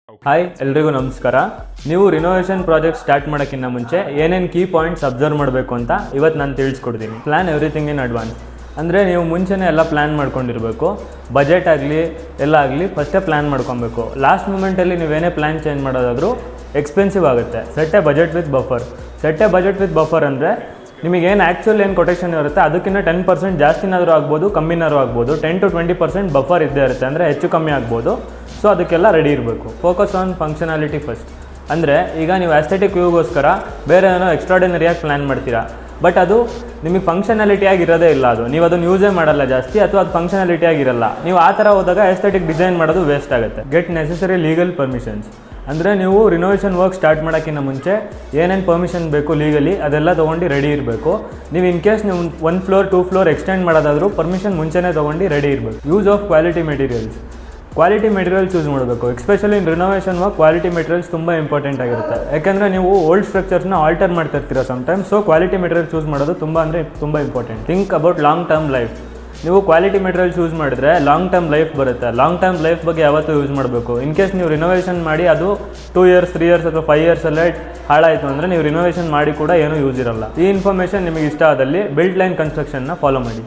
Hi ಎಲ್ರಿಗೂ ನಮಸ್ಕಾರ. ನೀವು ರಿನೋವೇಷನ್ ಪ್ರಾಜೆಕ್ಟ್ ಸ್ಟಾರ್ಟ್ ಮಾಡೋಕ್ಕಿಂತ ಮುಂಚೆ ಏನೇನು ಕೀ ಪಾಯಿಂಟ್ಸ್ ಅಬ್ಸರ್ವ್ ಮಾಡಬೇಕು ಅಂತ ಇವತ್ತು ನಾನು ತಿಳಿಸ್ಕೊಡ್ತೀನಿ. Plan everything in advance. ಅಂದರೆ ನೀವು ಮುಂಚೆನೇ ಎಲ್ಲ ಪ್ಲ್ಯಾನ್ ಮಾಡ್ಕೊಂಡಿರಬೇಕು. ಬಜೆಟ್ ಆಗಲಿ ಎಲ್ಲ ಆಗಲಿ ಫಸ್ಟೇ ಪ್ಲ್ಯಾನ್ ಮಾಡ್ಕೊಬೇಕು. ಲಾಸ್ಟ್ ಮೂಮೆಂಟಲ್ಲಿ ನೀವೇನೇ ಪ್ಲ್ಯಾನ್ ಚೇಂಜ್ ಮಾಡೋದಾದರೂ ಎಕ್ಸ್ಪೆನ್ಸಿವ್ ಆಗುತ್ತೆ. Set A budget with buffer ಅಂದರೆ ನಿಮಗೇನು ಆ್ಯಕ್ಚುಲ್ ಏನು ಕೊಟೇಷನ್ ಇರುತ್ತೆ ಅದಕ್ಕಿಂತ 10% ಜಾಸ್ತಿನಾದರೂ ಆಗ್ಬೋದು, ಕಮ್ಮಿನಾದರೂ ಆಗ್ಬೋದು. 10 to 20% ಬಫರ್ ಇದ್ದೇ ಇರುತ್ತೆ, ಅಂದರೆ ಹೆಚ್ಚು ಕಮ್ಮಿ ಆಗ್ಬೋದು. ಸೊ ಅದಕ್ಕೆಲ್ಲ ರೆಡಿ ಇರಬೇಕು. Focus on functionality first. ಅಂದರೆ ಈಗ ನೀವು ಆಸ್ಥೆಟಿಕ್ ವ್ಯೂಗೋಸ್ಕರ ಬೇರೆ ಏನೋ ಎಕ್ಸ್ಟ್ರಾರ್ಡಿನರಿಯಾಗಿ ಪ್ಲ್ಯಾನ್ ಮಾಡ್ತೀರಾ, ಬಟ್ ಅದು ನಿಮಗೆ ಫಂಕ್ಷನಾಲಿಟಿಯಾಗಿ ಇರೋದೇ ಇಲ್ಲ. ಅದು ನೀವು ಅದನ್ನು ಯೂಸೇ ಮಾಡಲ್ಲ ಜಾಸ್ತಿ, ಅಥವಾ ಅದು ಫಂಕ್ಷನಾಲಿಟಿಯಾಗಿ ಇರಲ್ಲ. ನೀವು ಆ ಥರ ಹೋದಾಗ ಎಸ್ಥೆಟಿಕ್ ಡಿಸೈನ್ ಮಾಡೋದು ವೇಸ್ಟ್ ಆಗುತ್ತೆ. Get necessary legal permissions. ಅಂದರೆ ನೀವು ರಿನೋವೇಷನ್ ವರ್ಕ್ ಸ್ಟಾರ್ಟ್ ಮಾಡೋಕ್ಕಿಂತ ಮುಂಚೆ ಏನೇನು ಪರ್ಮಿಷನ್ ಬೇಕು ಲೀಗಲಿ ಅದೆಲ್ಲ ತೊಗೊಂಡು ರೆಡಿ ಇರಬೇಕು. ನೀವು ಇನ್ ಕೇಸ್ ನೀವು 1 floor 2 floor ಎಕ್ಸ್ಟೆಂಡ್ ಮಾಡೋದಾದರೂ ಪರ್ಮಿಷನ್ ಮುಂಚೆನೇ ತೊಗೊಂಡು ರೆಡಿ ಇರಬೇಕು. Use of quality materials use ಮಾಡಬೇಕು. Especially in renovation work quality materials ತುಂಬ ಇಂಪಾರ್ಟೆಂಟ್ ಆಗಿರುತ್ತೆ. ಯಾಕೆಂದರೆ ನೀವು ಓಲ್ಡ್ ಸ್ಟ್ರಕ್ಚರ್ಸ್ನ ಆಲ್ಟರ್ ಮಾಡ್ತಾ ಇರ್ತೀರ sometimes. So quality materials use ಮಾಡೋದು ತುಂಬ important. Think about long term life. ನೀವು ಕ್ವಾಲಿಟಿ ಮೆಟೀರಿಯಲ್ಸ್ ಯೂಸ್ ಮಾಡಿದ್ರೆ ಲಾಂಗ್ ಟರ್ಮ್ ಲೈಫ್ ಬರುತ್ತೆ. ಲಾಂಗ್ ಟರ್ಮ್ ಲೈಫ್ ಬಗ್ಗೆ ಯಾವತ್ತೂ ಯೂಸ್ ಮಾಡಬೇಕು. ಇನ್ ಕೇಸ್ ನೀವು ರಿನೋವೇಷನ್ ಮಾಡಿ ಅದು 2 years 3 years ಅಥವಾ 5 years ಅಲ್ಲೇ ಹಾಳಾಯಿತು ಅಂದರೆ ನೀವು ರಿನೋವೇಷನ್ ಮಾಡಿ ಕೂಡ ಏನೂ ಯೂಸ್ ಇರಲ್ಲ. ಈ ಇನ್ಫಾರ್ಮೇಷನ್ ನಿಮಗೆ ಇಷ್ಟ ಆದಲ್ಲಿ ಬಿಲ್ಡ್ ಲೈನ್ ಕನ್ಸ್ಟ್ರಕ್ಷನ್ನ ಫಾಲೋ ಮಾಡಿ.